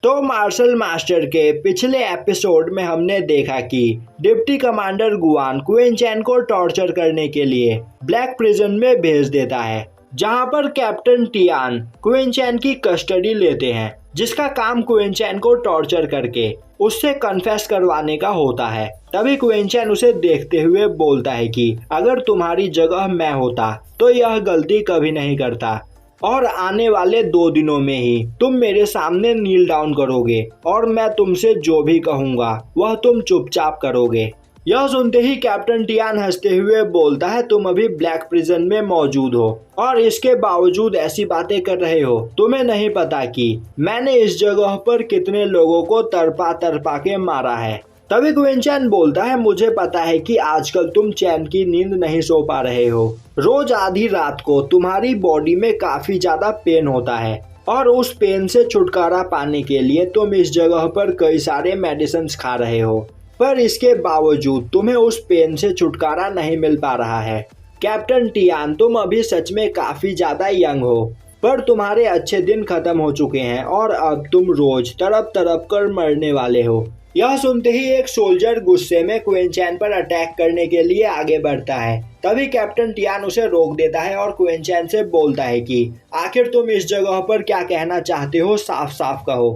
तो martial master के पिछले एपिसोड में हमने देखा कि डिप्टी कमांडर गुआन क्वीन चैन को टॉर्चर करने के लिए ब्लैक प्रिजन में भेज देता है, जहां पर कैप्टन टियान क्वीन चैन की कस्टडी लेते हैं, जिसका काम क्वीन चैन को टॉर्चर करके उससे कन्फेस करवाने का होता है। तभी क्वीन चैन उसे देखते हुए बोलता है कि अगर तुम्हारी जगह मैं होता तो यह गलती कभी नहीं करता और आने वाले 2 दिनों में ही तुम मेरे सामने नील डाउन करोगे और मैं तुमसे जो भी कहूँगा वह तुम चुपचाप करोगे। यह सुनते ही कैप्टन टियान हंसते हुए बोलता है, तुम अभी ब्लैक प्रिजन में मौजूद हो और इसके बावजूद ऐसी बातें कर रहे हो। तुम्हें नहीं पता कि मैंने इस जगह पर कितने लोगों को तरपा तरपा के मारा है। तभी क्वीन चैन बोलता है, मुझे पता है कि आजकल तुम चैन की नींद नहीं सो पा रहे हो। रोज आधी रात को तुम्हारी बॉडी में काफी ज्यादा पेन होता है और उस पेन से छुटकारा पाने के लिए तुम इस जगह पर कई सारे मेडिसिन खा रहे हो, पर इसके बावजूद तुम्हें उस पेन से छुटकारा नहीं मिल पा रहा है। कैप्टन टियान, तुम अभी सच में काफी ज्यादा यंग हो, पर तुम्हारे अच्छे दिन खत्म हो चुके हैं और अब तुम रोज तड़प तड़प कर मरने वाले हो। यह सुनते ही एक सोल्जर गुस्से में क्वीन चैन पर अटैक करने के लिए आगे बढ़ता है। तभी कैप्टन टियान उसे रोक देता है और क्वीन चैन से बोलता है कि आखिर तुम इस जगह पर क्या कहना चाहते हो, साफ साफ कहो,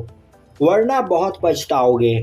वरना बहुत पछताओगे।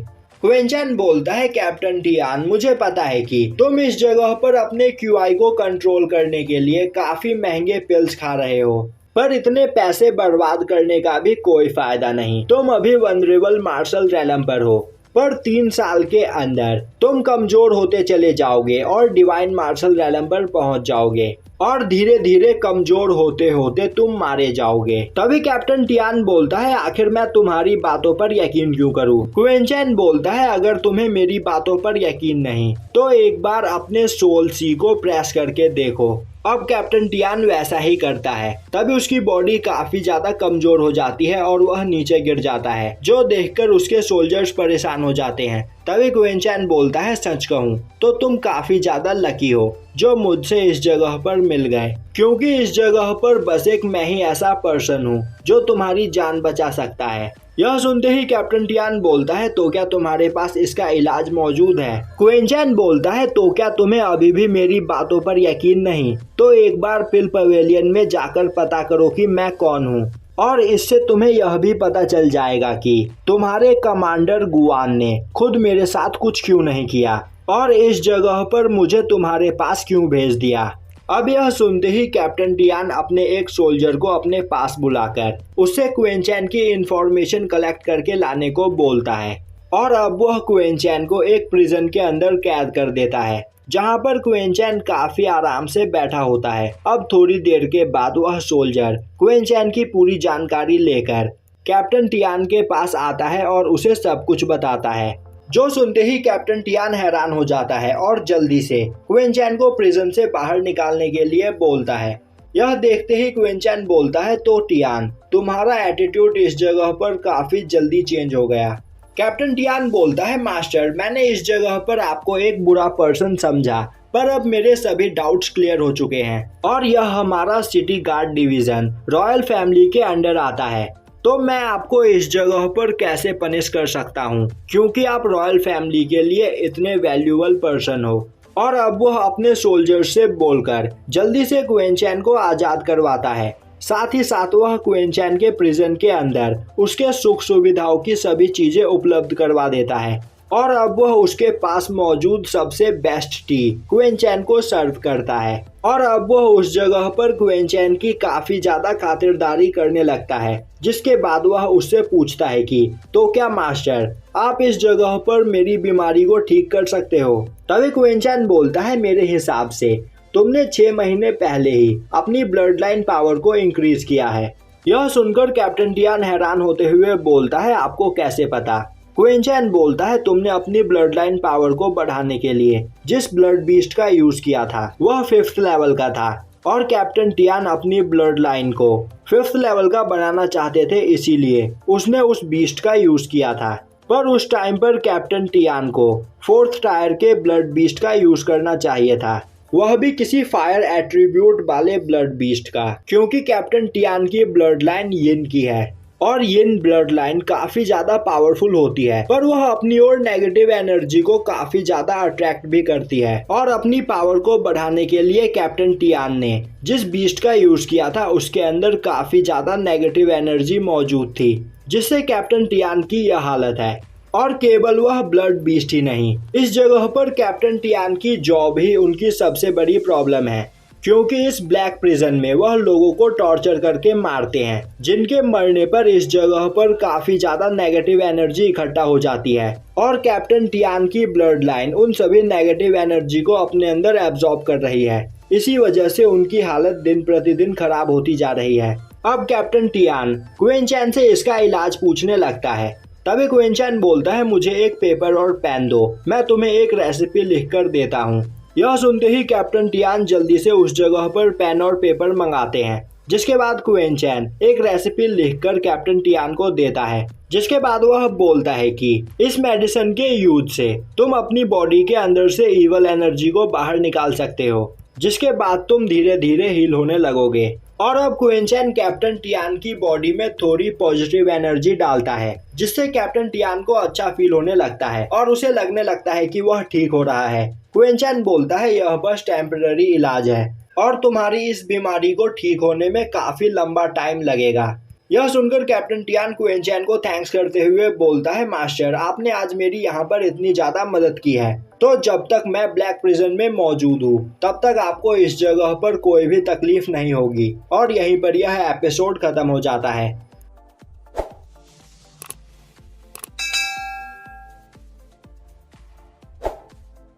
क्वीन चैन बोलता है, कैप्टन टियान, मुझे पता है कि तुम इस जगह पर अपने क्यूआई को कंट्रोल करने के लिए काफी महंगे पिल्स खा रहे हो, पर इतने पैसे बर्बाद करने का भी कोई फायदा नहीं। तुम अभी वनरेबल मार्शल रैलम पर हो, पर 3 साल के अंदर तुम कमजोर होते चले जाओगे और डिवाइन मार्शल रैलम पर पहुंच जाओगे और धीरे धीरे कमजोर होते होते तुम मारे जाओगे। तभी कैप्टन टियान बोलता है, आखिर मैं तुम्हारी बातों पर यकीन क्यों करूं? क्वीन चैन बोलता है, अगर तुम्हें मेरी बातों पर यकीन नहीं तो एक बार अपने सोल सी को प्रेस करके देखो। अब कैप्टन टियान वैसा ही करता है। तभी उसकी बॉडी काफी ज्यादा कमजोर हो जाती है और वह नीचे गिर जाता है, जो देखकर उसके सोल्जर्स परेशान हो जाते हैं। तभी क्वीन चैन बोलता है, सच कहूँ तो तुम काफी ज्यादा लकी हो जो मुझसे इस जगह पर मिल गए, क्योंकि इस जगह पर बस एक मैं ही ऐसा पर्सन हूँ जो तुम्हारी जान बचा सकता है। यह सुनते ही कैप्टन टियान बोलता है, तो क्या तुम्हारे पास इसका इलाज मौजूद है? क्वीन चैन बोलता है, तो क्या तुम्हें अभी भी मेरी बातों पर यकीन नहीं? तो एक बार पिल पवेलियन में जाकर पता करो कि मैं कौन हूँ और इससे तुम्हें यह भी पता चल जाएगा कि तुम्हारे कमांडर गुआन ने खुद मेरे साथ कुछ क्यों नहीं किया और इस जगह पर मुझे तुम्हारे पास क्यों भेज दिया। अब यह सुनते ही कैप्टन टियान अपने एक सोल्जर को अपने पास बुलाकर उससे क्वीन चैन की इंफॉर्मेशन कलेक्ट करके लाने को बोलता है और अब वह क्वीन चैन को एक प्रिजन के अंदर कैद कर देता है, जहां पर क्वीन चैन काफी आराम से बैठा होता है। अब थोड़ी देर के बाद वह सोल्जर क्वीन चैन की पूरी जानकारी लेकर कैप्टन टियान के पास आता है और उसे सब कुछ बताता है, जो सुनते ही कैप्टन टियान हैरान हो जाता है और जल्दी से क्वीन चैन को प्रिजन से बाहर निकालने के लिए बोलता है। यह देखते ही क्वीन चैन बोलता है, तो टियान, तुम्हारा एटीट्यूड इस जगह पर काफी जल्दी चेंज हो गया। कैप्टन टियान बोलता है, मास्टर, मैंने इस जगह पर आपको एक बुरा पर्सन समझा, पर अब मेरे सभी डाउट्स क्लियर हो चुके हैं और यह हमारा city guard division royal family के अंडर आता है, तो मैं आपको इस जगह पर कैसे पनिश कर सकता हूँ, क्योंकि आप रॉयल फैमिली के लिए इतने वैल्यूएबल पर्सन हो। और अब वह अपने सोल्जर से बोलकर जल्दी से क्वीन चैन को आज़ाद करवाता है। साथ ही साथ वह क्वीन चैन के प्रिजन के अंदर उसके सुख सुविधाओं की सभी चीजें उपलब्ध करवा देता है और अब वह उसके पास मौजूद सबसे बेस्ट टी क्वीन चैन को सर्व करता है और अब वह उस जगह पर क्वीन चैन की काफी ज्यादा खातिरदारी करने लगता है, जिसके बाद वह उससे पूछता है कि तो क्या मास्टर, आप इस जगह पर मेरी बीमारी को ठीक कर सकते हो? तभी क्वीन चैन बोलता है, मेरे हिसाब से तुमने 6 महीने पहले ही अपनी ब्लड लाइन पावर को इंक्रीज किया है। यह सुनकर कैप्टन टियान हैरान होते हुए बोलता है, आपको कैसे पता? क्वीन चैन बोलता है, तुमने अपनी ब्लड लाइन पावर को बढ़ाने के लिए जिस ब्लड बीस्ट का यूज किया था वह 5th लेवल का था और कैप्टन टियान अपनी ब्लड लाइन को 5th लेवल का बनाना चाहते थे, इसीलिए उसने उस बीस्ट का यूज किया था। पर उस टाइम पर कैप्टन टियान को 4th टायर के ब्लड बीस्ट का यूज करना चाहिए था, वह भी किसी फायर एट्रीब्यूट वाले ब्लड बीस्ट का, क्योंकि कैप्टन टियान की ब्लड लाइन यिन की है और यिन ब्लड लाइन काफी ज्यादा पावरफुल होती है, पर वह अपनी ओर नेगेटिव एनर्जी को काफी ज्यादा अट्रैक्ट भी करती है। और अपनी पावर को बढ़ाने के लिए कैप्टन टियान ने जिस बीस्ट का यूज किया था उसके अंदर काफी ज्यादा नेगेटिव एनर्जी मौजूद थी, जिससे कैप्टन टियान की यह हालत है। और केवल वह ब्लड बीस्ट ही नहीं, इस जगह पर कैप्टन टियान की जॉब ही उनकी सबसे बड़ी प्रॉब्लम है, क्योंकि इस ब्लैक प्रिजन में वह लोगों को टॉर्चर करके मारते हैं, जिनके मरने पर इस जगह पर काफी ज्यादा नेगेटिव एनर्जी इकट्ठा हो जाती है। और कैप्टन टियान की ब्लड लाइन उन सभी नेगेटिव एनर्जी को अपने अंदर एब्जॉर्ब कर रही है। इसी वजह से उनकी हालत दिन प्रतिदिन खराब होती जा रही है। अब कैप्टन टियान क्वीन चैन से इसका इलाज पूछने लगता है। तभी क्वीन चैन बोलता है, मुझे एक पेपर और पेन दो, मैं तुम्हें एक रेसिपी लिख कर देता हूँ। यह सुनते ही कैप्टन टियान जल्दी से उस जगह पर पेन और पेपर मंगाते हैं, जिसके बाद क्वीन चैन एक रेसिपी लिखकर कैप्टन टियान को देता है, जिसके बाद वह बोलता है कि इस मेडिसिन के यूज से तुम अपनी बॉडी के अंदर से इवल एनर्जी को बाहर निकाल सकते हो, जिसके बाद तुम धीरे धीरे हील होने लगोगे। और अब क्वीन चैन कैप्टन टियान की बॉडी में थोड़ी पॉजिटिव एनर्जी डालता है, जिससे कैप्टन टियान को अच्छा फील होने लगता है और उसे लगने लगता है कि वह ठीक हो रहा है। क्वीन चैन बोलता है, यह बस टेम्पररी इलाज है और तुम्हारी इस बीमारी को ठीक होने में काफी लंबा टाइम लगेगा। यह सुनकर कैप्टन टियान क्वीन चैन को थैंक्स करते हुए बोलता है, मास्टर आपने आज मेरी यहाँ पर इतनी ज्यादा मदद की है, तो जब तक मैं ब्लैक प्रिजन में मौजूद हूँ तब तक आपको इस जगह पर कोई भी तकलीफ नहीं होगी। और यहीं पर यह एपिसोड खत्म हो जाता है।